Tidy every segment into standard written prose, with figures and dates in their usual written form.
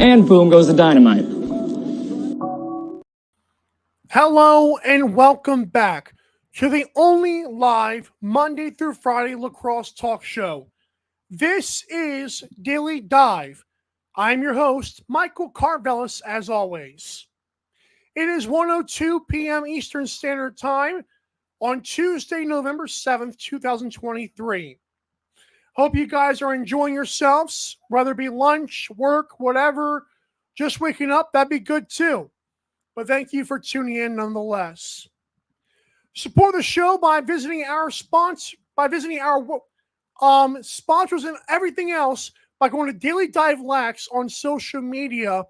and boom goes the dynamite. Hello and welcome back to the only live Monday through Friday lacrosse talk show. This is Daily Dive. I'm your host, Michael Carvelis, as always. It is 1:02 p.m. Eastern Standard Time on Tuesday, November 7th, 2023. Hope you guys are enjoying yourselves, whether it be lunch, work, whatever. Just waking up, that'd be good too. But thank you for tuning in nonetheless. Support the show by visiting our sponsors and everything else by going to Daily Dive Lax on social media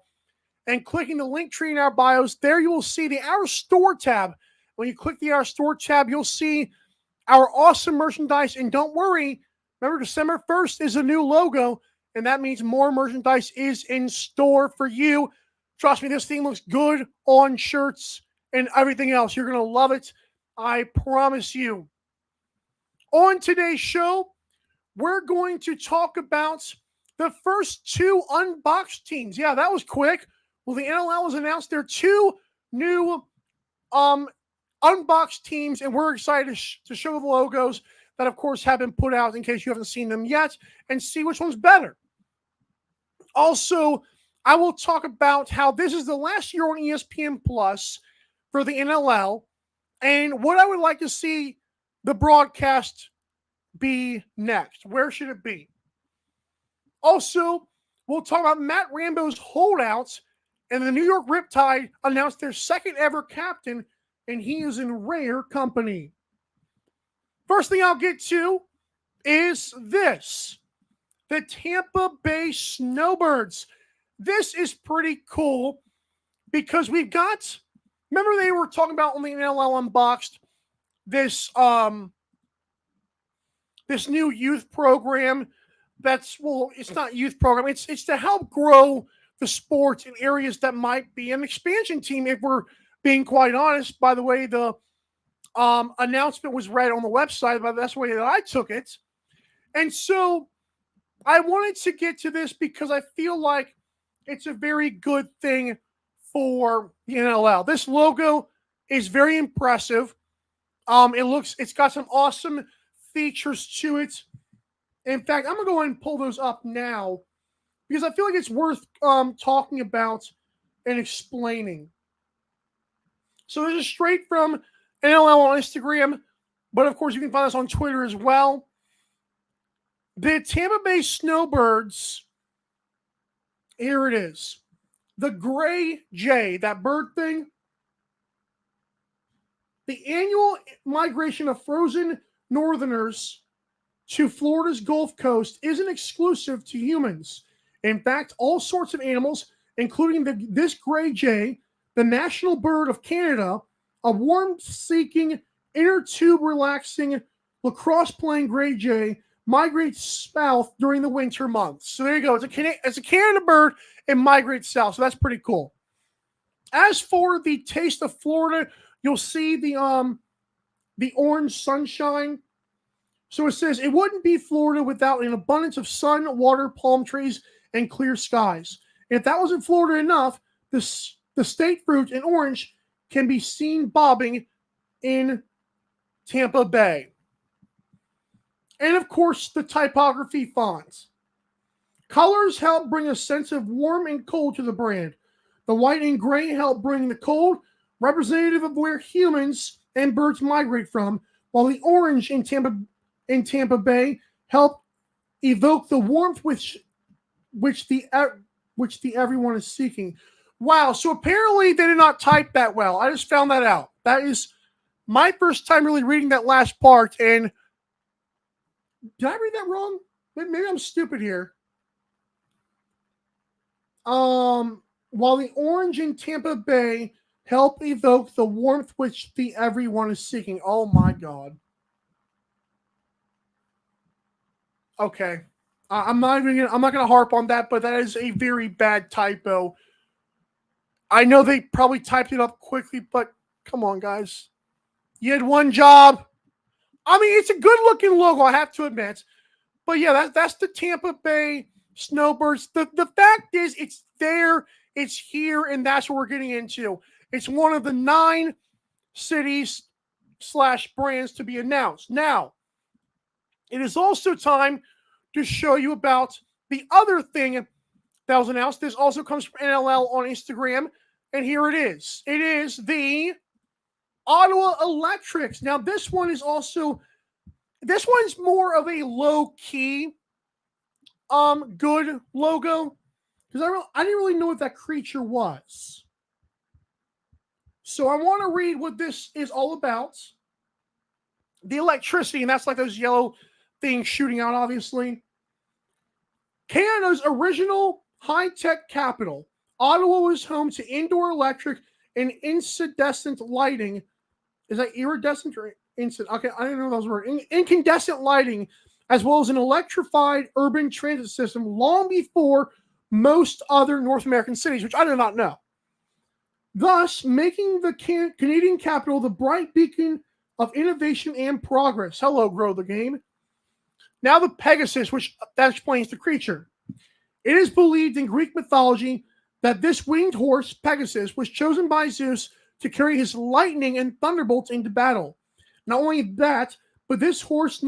and clicking the link tree in our bios. There you will see the Our Store tab. When you click the Our Store tab, you'll see our awesome merchandise. And don't worry, remember December 1st is a new logo, and that means more merchandise is in store for you. Trust me, this thing looks good on shirts and everything else. You're going to love it. I promise you. On today's show, we're going to talk about the first two unboxed teams. Yeah, that was quick. Well, the NLL has announced their two new unboxed teams, and we're excited to show the logos that, of course, have been put out in case you haven't seen them yet and see which one's better. Also, I will talk about how this is the last year on ESPN Plus for the NLL and what I would like to see the broadcast be next. Where should it be? Also, we'll talk about Matt Rambo's holdouts, and the New York Riptide announced their second ever captain, and he is in rare company. First thing I'll get to is this. The Tampa Bay Snowbirds. This is pretty cool because we've got, remember they were talking about on the NLL Unboxed, this new youth program that's, well, it's not youth program, it's to help grow the sport in areas that might be an expansion team, if we're being quite honest. By the way, the announcement was read on the website, but that's the way that I took it. And so I wanted to get to this because I feel like it's a very good thing for the NLL. This logo is very impressive. It's got some awesome features to it. In fact, I'm going to go ahead and pull those up now because I feel like it's worth talking about and explaining. So this is straight from NLL on Instagram, but of course you can find us on Twitter as well. The Tampa Bay Snowbirds, here it is. The Gray Jay, that bird thing. The annual migration of frozen northerners to Florida's Gulf Coast isn't exclusive to humans. In fact, all sorts of animals, including this Gray Jay, the national bird of Canada, a warmth-seeking, inner-tube-relaxing, lacrosse-playing Gray Jay, migrates south during the winter months. So there you go. It's a Canada bird and migrates south. So that's pretty cool. As for the taste of Florida, you'll see the orange sunshine. So it says, it wouldn't be Florida without an abundance of sun, water, palm trees, and clear skies. If that wasn't Florida enough, the state fruit in orange can be seen bobbing in Tampa Bay. And of course, the typography fonts. Colors help bring a sense of warm and cold to the brand. The white and gray help bring the cold, representative of where humans and birds migrate from, while the orange in Tampa Bay help evoke the warmth which the everyone is seeking. Wow, so apparently they did not type that well. I just found that out. That is my first time really reading that last part, and did I read that wrong? Maybe I'm stupid here. While the orange in Tampa Bay help evoke the warmth which the everyone is seeking. Oh my God. Okay. I'm not gonna harp on that, but that is a very bad typo. I know they probably typed it up quickly, but come on, guys. You had one job. I mean, it's a good looking logo, I have to admit. But yeah, that's the Tampa Bay Snowbirds. The fact is, it's there, it's here, and that's what we're getting into. It's one of the 9 cities / brands to be announced. Now, it is also time to show you about the other thing that was announced. This also comes from NLL on Instagram, and here it is. It is the Ottawa Electrics. Now, this one's more of a low-key good logo, because I didn't really know what that creature was. So I want to read what this is all about. The electricity, and that's like those yellow things shooting out, obviously. Canada's original high-tech capital, Ottawa was home to indoor electric and incandescent lighting. Is that iridescent or incandescent? Okay, I don't know those words. Incandescent lighting, as well as an electrified urban transit system long before most other North American cities, which I did not know. Thus, making the Canadian capital the bright beacon of innovation and progress. Hello, Grow the Game. Now the Pegasus, which that explains the creature. It is believed in Greek mythology that this winged horse, Pegasus, was chosen by Zeus to carry his lightning and thunderbolts into battle. Not only that, but this horse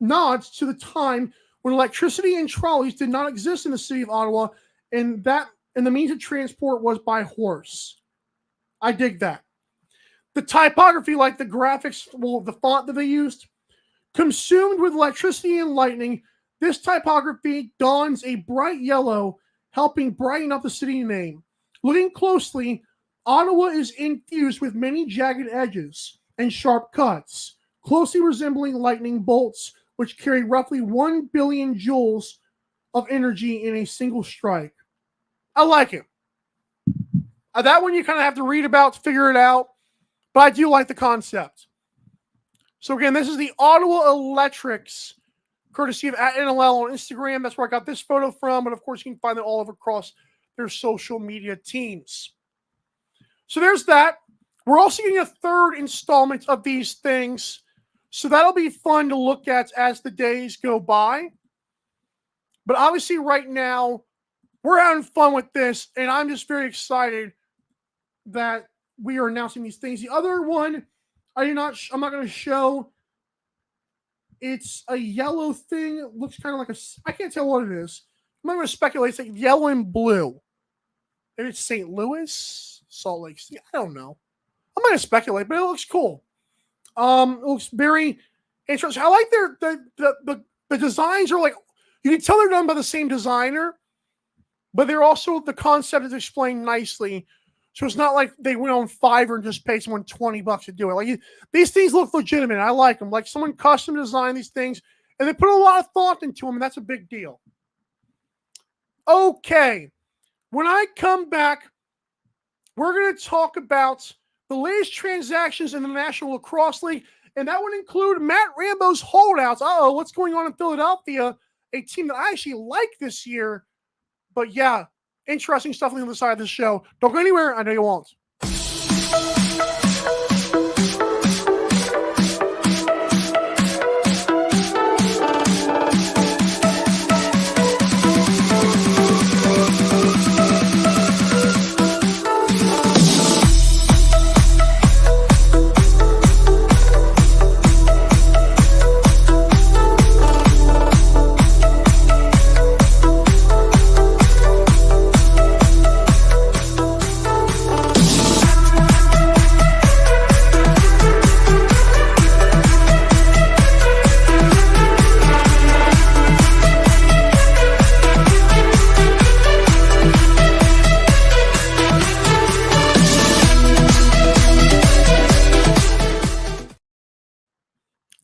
nods to the time when electricity and trolleys did not exist in the city of Ottawa, and the means of transport was by horse. I dig that. The typography, like the graphics, the font that they used, consumed with electricity and lightning, this typography dawns a bright yellow, helping brighten up the city name. Looking closely, Ottawa is infused with many jagged edges and sharp cuts, closely resembling lightning bolts, which carry roughly 1 billion joules of energy in a single strike. I like it. That one you kind of have to read about to figure it out, but I do like the concept. So again, this is the Ottawa Electrics, courtesy of @NLL on Instagram. That's where I got this photo from, but of course you can find it all over across their social media teams. So there's that. We're also getting a third installment of these things, so that'll be fun to look at as the days go by. But obviously right now, we're having fun with this, and I'm just very excited that we are announcing these things. The other one, I'm not going to show. It's a yellow thing. It looks kind of like I can't tell what it is. I'm not going to speculate. It's like yellow and blue. Maybe it's St. Louis, Salt Lake City. I don't know. I'm not going to speculate, but it looks cool. It looks very interesting. I like the designs are like, you can tell they're done by the same designer, but they're also, the concept is explained nicely. So it's not like they went on Fiverr and just paid someone $20 to do it. Like, these things look legitimate. I like them. Like, someone custom designed these things, and they put a lot of thought into them, and that's a big deal. Okay. When I come back, we're going to talk about the latest transactions in the National Lacrosse League, and that would include Matt Rambo's holdouts. Uh-oh, what's going on in Philadelphia? A team that I actually like this year. But yeah, interesting stuff on the other side of this show. Don't go anywhere. I know you won't.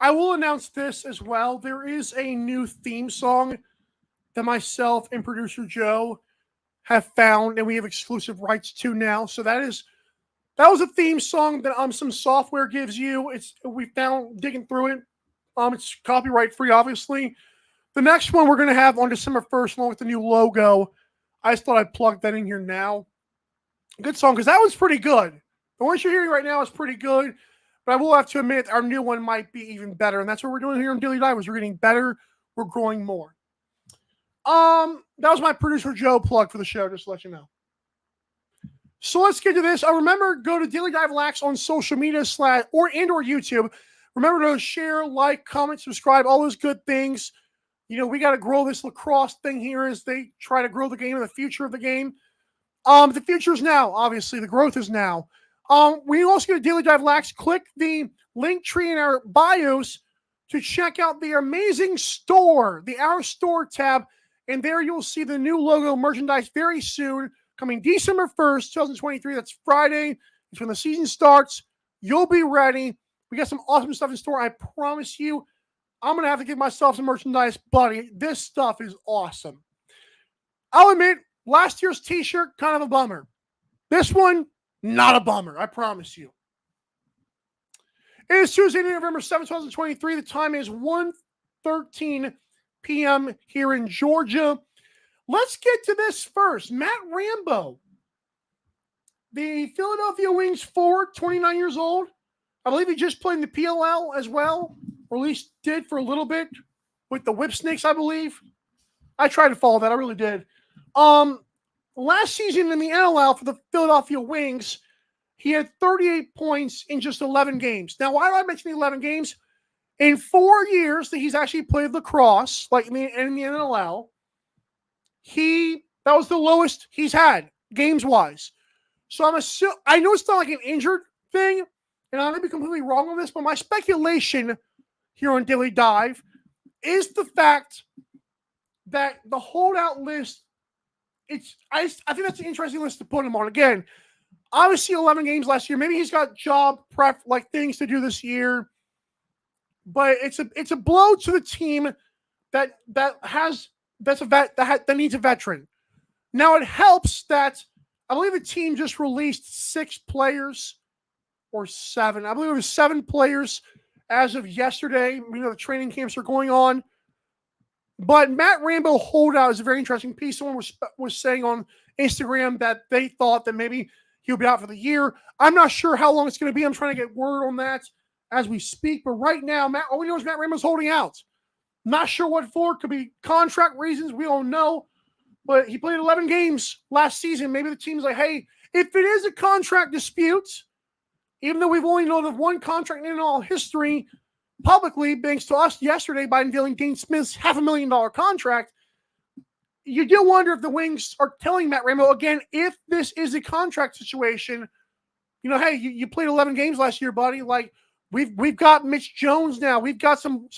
I will announce this as well. There is a new theme song that myself and producer Joe have found, and we have exclusive rights to now. So that was a theme song that some software gives you. We found digging through it. It's copyright free, obviously. The next one we're going to have on December 1st, along with the new logo. I just thought I'd plug that in here now. Good song, because that one's pretty good. The one you're hearing right now is pretty good. But I will have to admit, our new one might be even better. And that's what we're doing here on Daily Divers. We're getting better. We're growing more. That was my producer Joe plug for the show, just to let you know. So let's get to this. Remember, go to Daily Dive Lax on social media or YouTube. Remember to share, like, comment, subscribe, all those good things. We got to grow this lacrosse thing here as they try to grow the game and the future of the game. The future is now, obviously. The growth is now. We also go to Daily Dive Lax. Click the link tree in our bios to check out the amazing store, the Our Store tab. And there you'll see the new logo merchandise very soon, coming December 1st, 2023. That's Friday. It's when the season starts. You'll be ready. We got some awesome stuff in store. I promise you, I'm going to have to get myself some merchandise, buddy. This stuff is awesome. I'll admit, last year's t-shirt, kind of a bummer. This one, not a bummer. I promise you. It is Tuesday, November 7th, 2023. The time is 1:13 p.m. here in Georgia. Let's get to this first. Matt Rambo, the Philadelphia Wings forward, 29 years old. I believe he just played in the PLL as well, or at least did for a little bit with the Whip Snakes, I believe. I tried to follow that. I really did. Last season in the NLL for the Philadelphia Wings, he had 38 points in just 11 games. Now, why do I mention the 11 games? In 4 years that he's actually played lacrosse, like in the NLL, that was the lowest he's had, games-wise. So I know it's not like an injured thing, and I may be completely wrong on this, but my speculation here on Daily Dive is the fact that the holdout list, I think that's an interesting list to put him on. Again, obviously 11 games last year. Maybe he's got job prep, like things to do this year. But it's a blow to the team that needs a veteran. Now it helps that I believe the team just released 6 players or 7. I believe it was 7 players as of yesterday. The training camps are going on. But Matt Rambo holdout is a very interesting piece. Someone was saying on Instagram that they thought that maybe he'll be out for the year. I'm not sure how long it's going to be. I'm trying to get word on that as we speak. But right now, all we know is Matt Rambo's holding out. Not sure what for. Could be contract reasons. We don't know. But he played 11 games last season. Maybe the team's like, hey, if it is a contract dispute, even though we've only known of one contract in all history publicly, thanks to us yesterday by unveiling Dean Smith's $500,000 contract, you do wonder if the Wings are telling Matt Rambo, again, if this is a contract situation, hey, you played 11 games last year, buddy. Like, we've got Mitch Jones now. We've got some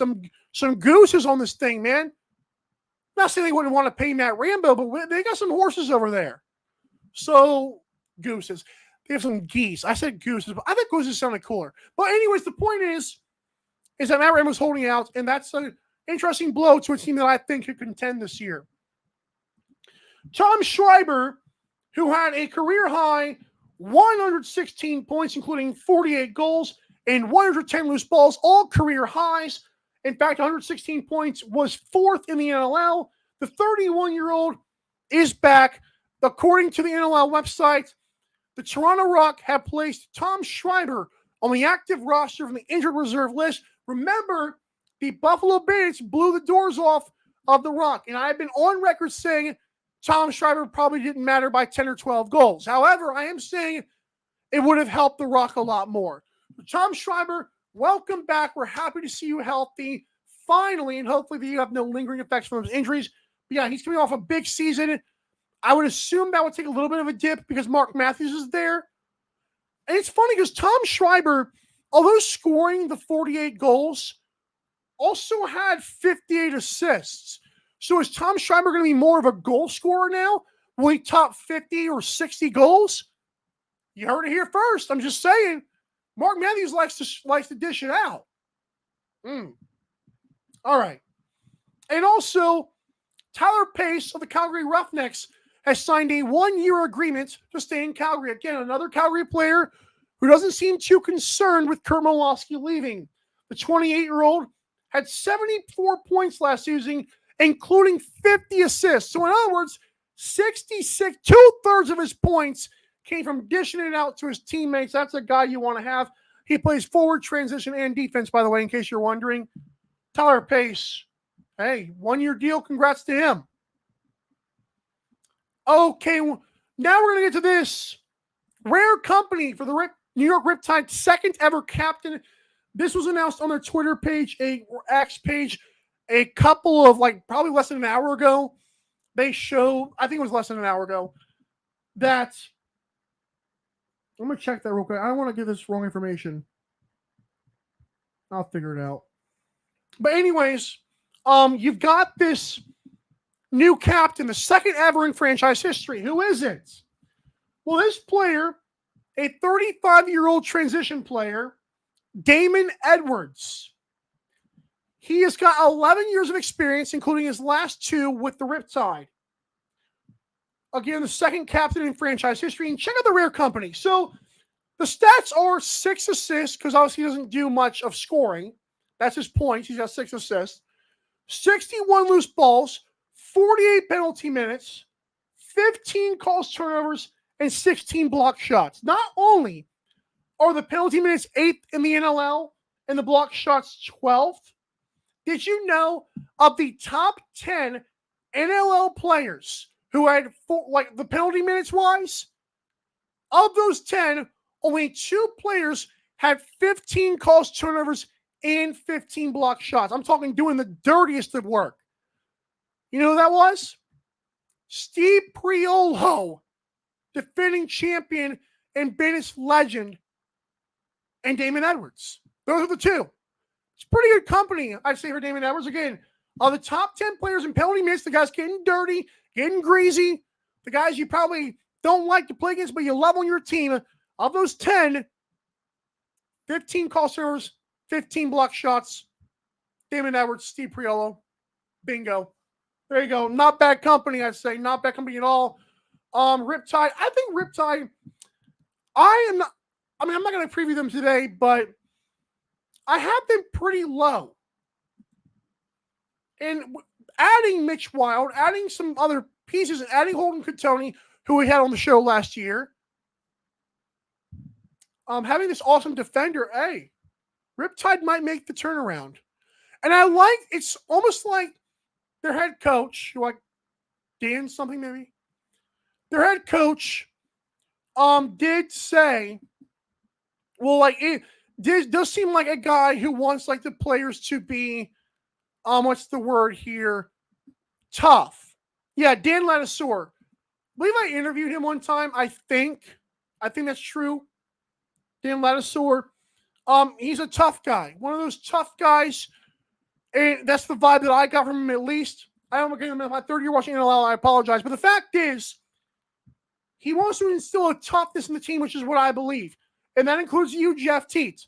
gooses on this thing, man. Not saying they wouldn't want to pay Matt Rambo, but they got some horses over there. So, gooses. They have some geese. I said gooses, but I think gooses sounded cooler. But anyways, the point is that Matt Rambo's holding out, and that's an interesting blow to a team that I think could contend this year. Tom Schreiber, who had a career-high 116 points, including 48 goals and 110 loose balls, all career highs. In fact, 116 points was 4th in the NLL. The 31-year-old is back. According to the NLL website, the Toronto Rock have placed Tom Schreiber on the active roster from the injured reserve list. Remember, the Buffalo Bandits blew the doors off of the Rock, and I've been on record saying Tom Schreiber probably didn't matter by 10 or 12 goals. However, I am saying it would have helped the Rock a lot more. Tom Schreiber, welcome back. We're happy to see you healthy, finally, and hopefully you have no lingering effects from his injuries. But yeah, he's coming off a big season. I would assume that would take a little bit of a dip because Mark Matthews is there. And it's funny because Tom Schreiber, although scoring the 48 goals, also had 58 assists. So is Tom Schreiber going to be more of a goal scorer now? Will he top 50 or 60 goals? You heard it here first. I'm just saying. Mark Matthews likes to dish it out. All right. And also, Tyler Pace of the Calgary Roughnecks has signed a 1-year agreement to stay in Calgary. Again, another Calgary player who doesn't seem too concerned with Kurt Molosky leaving. The 28-year-old had 74 points last season, including 50 assists. So in other words, 66, 2/3 of his points came from dishing it out to his teammates. That's a guy you want to have. He plays forward, transition, and defense, by the way, in case you're wondering. Tyler Pace, hey, 1-year deal. Congrats to him. Okay, now we're going to get to this. Rare company for the New York Riptide, second ever captain. This was announced on their Twitter page, a X page, a couple of, probably less than an hour ago. They showed, I think it was less than an hour ago, that, I'm going to check that real quick. I don't want to give this wrong information. I'll figure it out. But anyways, you've got this new captain, the second ever in franchise history. Who is it? Well, this player, a 35-year-old transition player, Damon Edwards. He has got 11 years of experience, including his last 2 with the Riptide. Again, the second captain in franchise history. And check out the Rare company. So the stats are 6 assists, because obviously he doesn't do much of scoring. That's his points. He's got 6 assists. 61 loose balls, 48 penalty minutes, 15 calls turnovers, and 16 block shots. Not only are the penalty minutes 8th in the NLL and the block shots 12th, did you know of the top 10 NLL players who had, the penalty minutes wise, of those 10, only 2 players had 15 calls turnovers and 15 block shots. I'm talking doing the dirtiest of work. You know who that was? Steve Priolo, defending champion and Bennett's legend, and Damon Edwards. Those are the 2. It's pretty good company, I'd say, for Damon Edwards. Again, of the top 10 players in penalty minutes, the guys getting dirty, getting greasy, the guys you probably don't like to play against, but you love on your team. Of those 10, 15 call turnovers, 15 block shots, Damon Edwards, Steve Priolo. Bingo. There you go. Not bad company, I'd say. Not bad company at all. Riptide. I think Riptide, I'm not going to preview them today, but I have them pretty low. And adding Mitch Wild, adding some other pieces, and adding Holden Cotoni, who we had on the show last year, having this awesome defender, hey, Riptide might make the turnaround. And it's almost like their head coach, like Dan something maybe, their head coach did say, well, it does seem like a guy who wants the players to be, what's the word here? Tough. Yeah, Dan Ladouceur. I believe I interviewed him one time. I think that's true. Dan Ladouceur. He's a tough guy. One of those tough guys. And that's the vibe that I got from him, at least. I don't get him in my 3rd year watching NLL. I apologize. But the fact is, he wants to instill a toughness in the team, which is what I believe. And that includes you, Jeff Teat.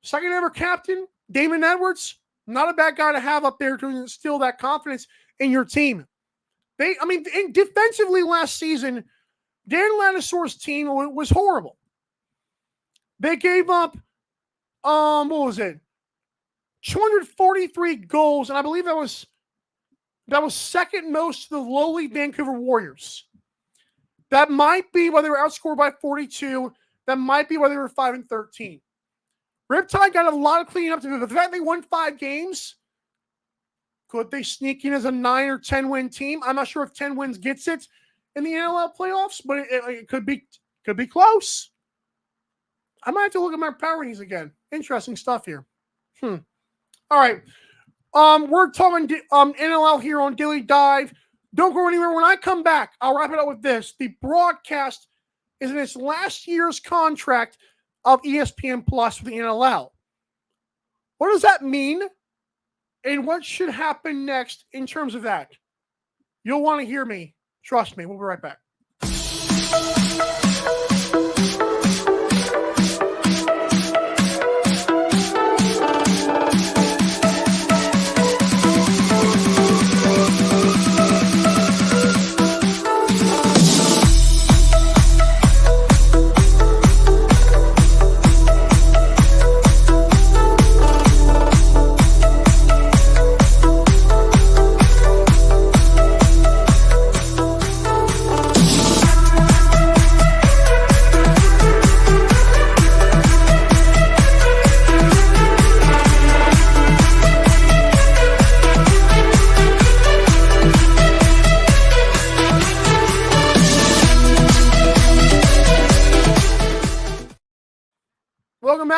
Second ever captain, Damon Edwards. Not a bad guy to have up there to instill that confidence in your team. Defensively last season, Dan Ladouceur's team was horrible. They gave up, 243 goals, and I believe that was second most to the lowly Vancouver Warriors. That might be why they were outscored by 42. That might be why they were 5-13. Riptide got a lot of cleaning up to do. The fact they won 5 games, could they sneak in as a 9 or 10 win team? I'm not sure if 10 wins gets it in the NLL playoffs, but it could be close. I might have to look at my power rankings again. Interesting stuff here. All right. We're talking NLL here on Daily Dive. Don't go anywhere. When I come back, I'll wrap it up with this. The broadcast is in its last year's contract of ESPN Plus for the NLL. What does that mean? And what should happen next in terms of that? You'll want to hear me. Trust me. We'll be right back.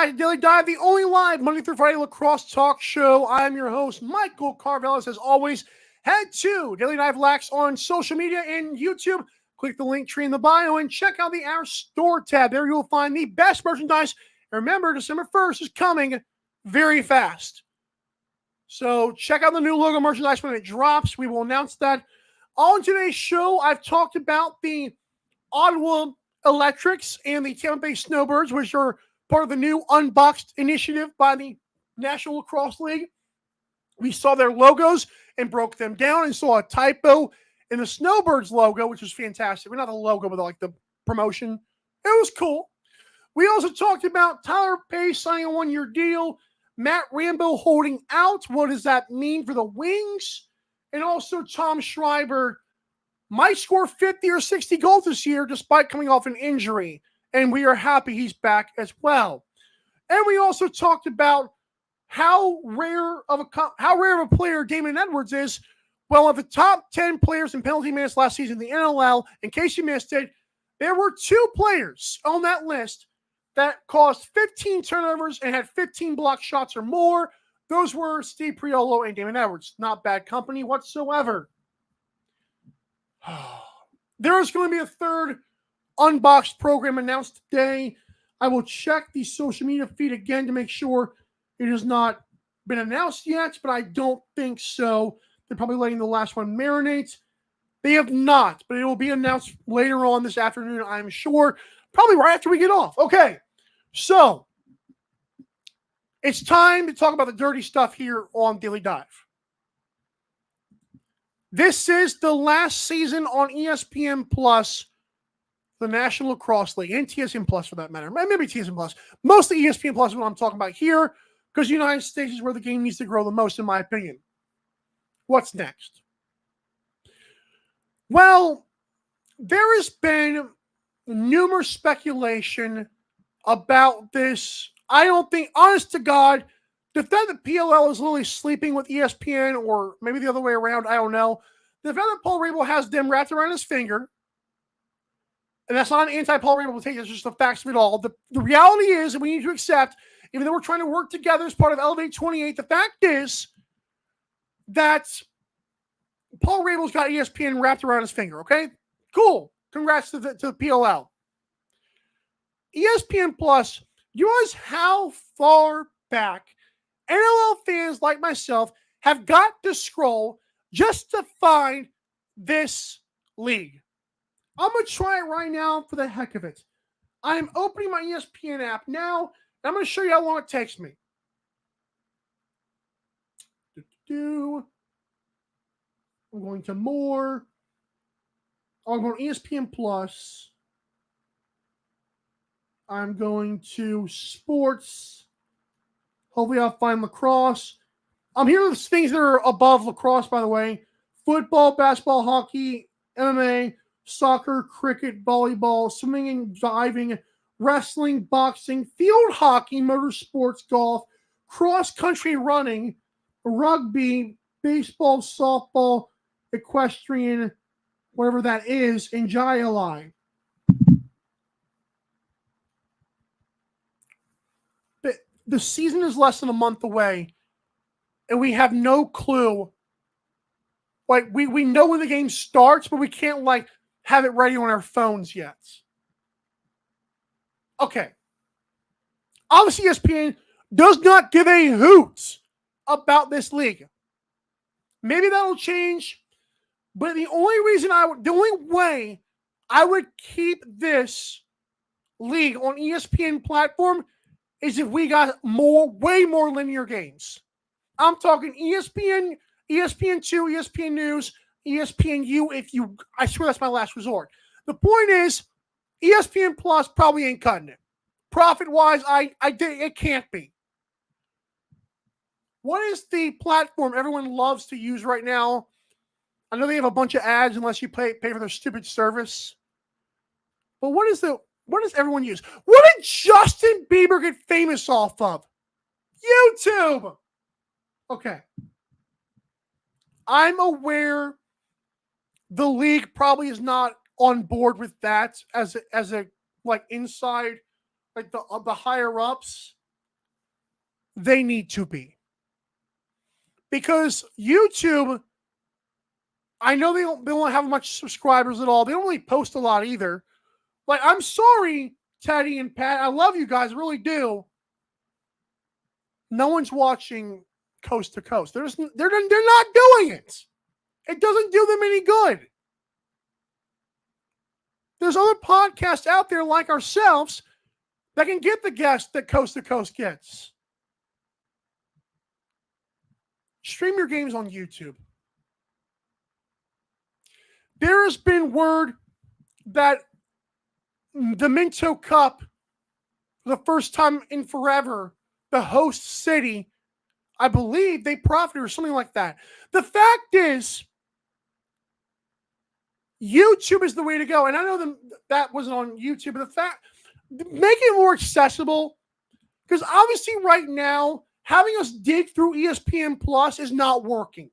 back to Daily Dive, the only live Monday through Friday lacrosse talk show. I'm your host, Michael Carvelis. As always, head to Daily Dive Lax on social media and YouTube. Click the link tree in the bio and check out the Our Store tab. There you'll find the best merchandise. And remember, December 1st is coming very fast. So check out the new logo merchandise when it drops. We will announce that. On today's show, I've talked about the Ottawa Electrics and the Tampa Bay Snowbirds, which are part of the new Unboxed initiative by the National Lacrosse League. We saw their logos and broke them down and saw a typo in the Snowbirds logo, which was fantastic. Well, not the logo, but like the promotion. It was cool. We also talked about Tyler Pace signing a one-year deal, Matt Rambo holding out. What does that mean for the Wings? And also Tom Schreiber might score 50 or 60 goals this year despite coming off an injury. And we are happy he's back as well. And we also talked about how rare of a player Damon Edwards is. Well, of the top 10 players in penalty minutes last season in the NLL, in case you missed it, there were 2 players on that list that caused 15 turnovers and had 15 blocked shots or more. Those were Steve Priolo and Damon Edwards. Not bad company whatsoever. There is going to be a third Unboxed program announced today. I will check the social media feed again to make sure it has not been announced yet, but I don't think so. They're probably letting the last one marinate. They have not, but it will be announced later on this afternoon, I'm sure. Probably right after we get off. Okay, so it's time to talk about the dirty stuff here on Daily Dive. This is the last season on ESPN Plus, the National Lacrosse League, and TSN Plus for that matter. Maybe TSN Plus. Mostly ESPN Plus is what I'm talking about here, because the United States is where the game needs to grow the most, in my opinion. What's next? Well, there has been numerous speculation about this. I don't think, honest to God, the fact that PLL is literally sleeping with ESPN, or maybe the other way around, I don't know. The fact that Paul Rabel has them wrapped around his finger, and that's not an anti-Paul Rabel take, it's just the facts of it all. The reality is, and we need to accept, even though we're trying to work together as part of Elevate 28, the fact is that Paul Rabel's got ESPN wrapped around his finger, okay? Cool. Congrats to the PLL. ESPN Plus, you realize how far back NLL fans like myself have got to scroll just to find this league. I'm going to try it right now for the heck of it. I'm opening my ESPN app now, and I'm going to show you how long it takes me. I'm going to more. I'm going to ESPN Plus. I'm going to sports. Hopefully I'll find lacrosse. I'm here with things that are above lacrosse, by the way. Football, basketball, hockey, MMA, soccer, cricket, volleyball, swimming and diving, wrestling, boxing, field hockey, motorsports, golf, cross-country running, rugby, baseball, softball, equestrian, whatever that is, and JLI. The season is less than a month away, and we have no clue. Like, we know when the game starts, but we can't, like, have it ready on our phones yet. Okay. Obviously, ESPN does not give a hoot about this league. Maybe that'll change, but the only way I would keep this league on ESPN platform is if we got way more linear games. I'm talking ESPN, ESPN2, ESPN News, ESPNU. I swear that's my last resort. The point is, ESPN Plus probably ain't cutting it. Profit-wise, it can't be. What is the platform everyone loves to use right now? I know they have a bunch of ads unless you pay for their stupid service. But what does everyone use? What did Justin Bieber get famous off of? YouTube. Okay. I'm aware the league probably is not on board with that as a like inside, like the higher ups. they need to be. Because YouTube, I know they don't have much subscribers at all. They don't really post a lot either. Like, I'm sorry, Teddy and Pat. I love you guys, I really do. No one's watching Coast to Coast. They're not doing it. It doesn't do them any good. There's other podcasts out there like ourselves that can get the guests that Coast to Coast gets. Stream your games on YouTube. There has been word that the Minto Cup, for the first time in forever, the host city, I believe they profited or something like that. The fact is, YouTube is the way to go. And I know that wasn't on YouTube, but make it more accessible. Because obviously right now, having us dig through ESPN Plus is not working.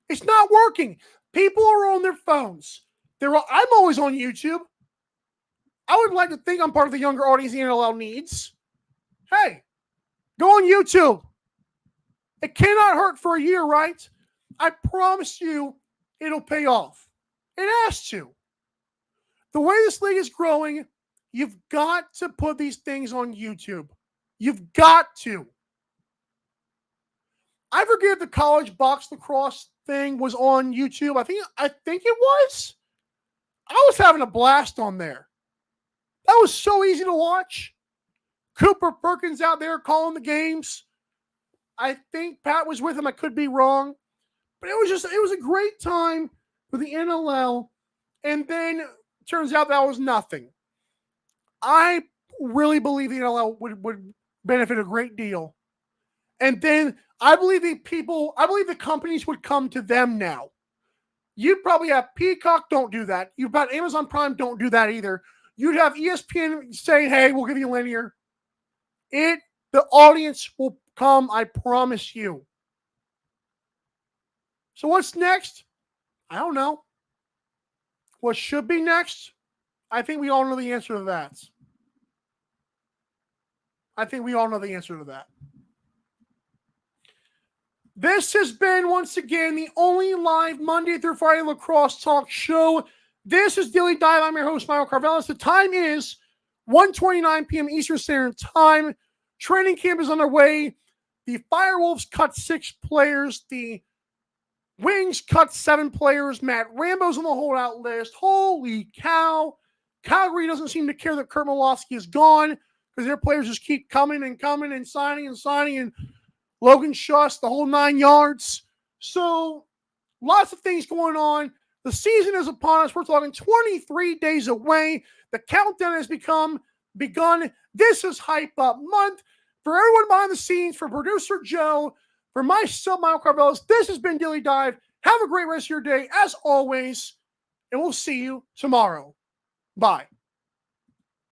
It's not working. People are on their phones. I'm always on YouTube. I would like to think I'm part of the younger audience the NLL needs. Hey, go on YouTube. It cannot hurt for a year, right? I promise you it'll pay off. It has to. The way this league is growing, you've got to put these things on YouTube. You've got to. I forget if the college box lacrosse thing was on YouTube. I think it was. I was having a blast on there. That was so easy to watch. Cooper Perkins out there calling the games. I think Pat was with him. I could be wrong. But it was a great time for the NLL. And then turns out that was nothing. I really believe the NLL would benefit a great deal. And then I believe the companies would come to them now. You'd probably have Peacock, don't do that. You've got Amazon Prime, don't do that either. You'd have ESPN saying, hey, we'll give you linear. The audience will come, I promise you. So what's next? I don't know. What should be next? I think we all know the answer to that. This has been, once again, the only live Monday through Friday lacrosse talk show. This is Daily Dive. I'm your host, Michael Carvelis. The time is 1:29 p.m. Eastern Standard Time. Training camp is underway. The Firewolves cut 6 players. The Wings cut 7 players. Matt Rambo's on the holdout list. Holy cow. Calgary doesn't seem to care that Kurt Malofsky is gone because their players just keep coming and signing and Logan Schuss, the whole 9 yards. So lots of things going on. The season is upon us. We're talking 23 days away. The countdown has begun. This is Hype Up Month. For everyone behind the scenes, for producer Joe, for myself, Michael Carvelis, this has been Daily Dive. Have a great rest of your day, as always, and we'll see you tomorrow. Bye.